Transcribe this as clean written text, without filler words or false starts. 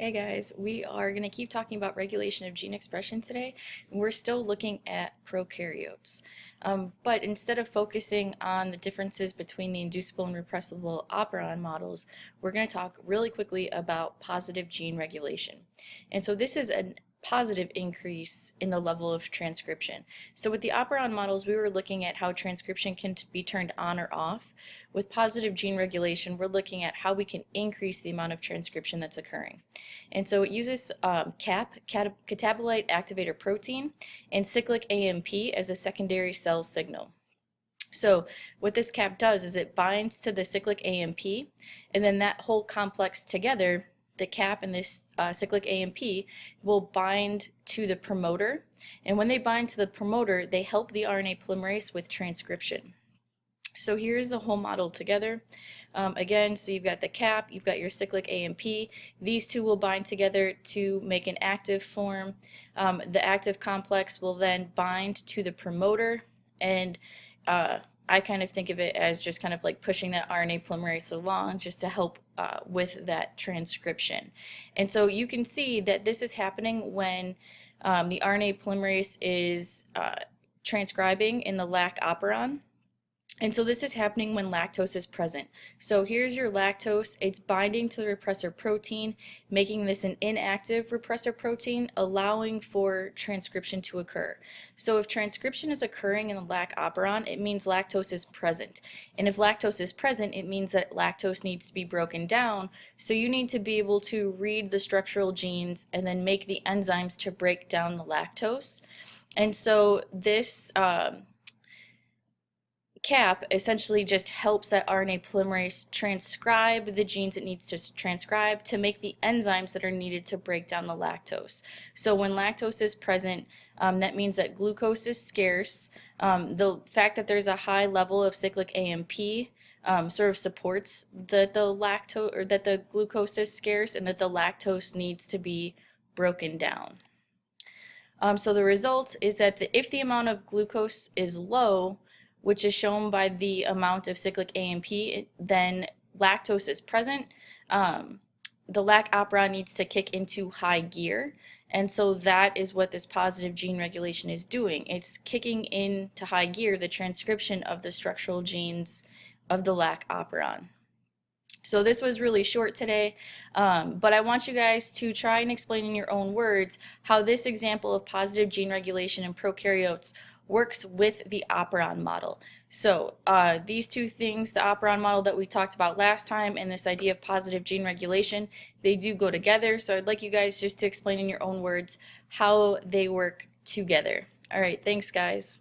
Hey guys, we are going to keep talking about regulation of gene expression today. We're still looking at prokaryotes. But instead of focusing on the differences between the inducible and repressible operon models, we're going to talk really quickly about positive gene regulation. And so this is a positive increase in the level of transcription. So with the operon models, we were looking at how transcription can be turned on or off. With positive gene regulation, we're looking at how we can increase the amount of transcription that's occurring. And so it uses catabolite activator protein, and cyclic AMP as a secondary cell signal. So what this cap does is it binds to the cyclic AMP, and then that whole complex together, the cap and this cyclic AMP, will bind to the promoter. And when they bind to the promoter, they help the RNA polymerase with transcription. So here's the whole model together. Again, so you've got the cap, you've got your cyclic AMP. These two will bind together to make an active form. The active complex will then bind to the promoter, and I kind of think of it as just kind of like pushing that RNA polymerase along just to help with that transcription. And so you can see that this is happening when the RNA polymerase is transcribing in the lac operon. And so this is happening when lactose is present. So here's your lactose. It's binding to the repressor protein, making this an inactive repressor protein, allowing for transcription to occur. So if transcription is occurring in the lac operon, it means lactose is present. And if lactose is present, it means that lactose needs to be broken down. So you need to be able to read the structural genes and then make the enzymes to break down the lactose. And so this cap essentially just helps that RNA polymerase transcribe the genes it needs to transcribe to make the enzymes that are needed to break down the lactose. So when lactose is present, that means that glucose is scarce. The fact that there's a high level of cyclic AMP sort of supports that the glucose is scarce and that the lactose needs to be broken down. So the result is that if the amount of glucose is low, which is shown by the amount of cyclic AMP, then lactose is present. The lac operon needs to kick into high gear. And so that is what this positive gene regulation is doing. It's kicking into high gear the transcription of the structural genes of the lac operon. So this was really short today, but I want you guys to try and explain in your own words how this example of positive gene regulation in prokaryotes works with the operon model. So these two things, the operon model that we talked about last time and this idea of positive gene regulation, they do go together. So I'd like you guys just to explain in your own words how they work together. All right, thanks guys.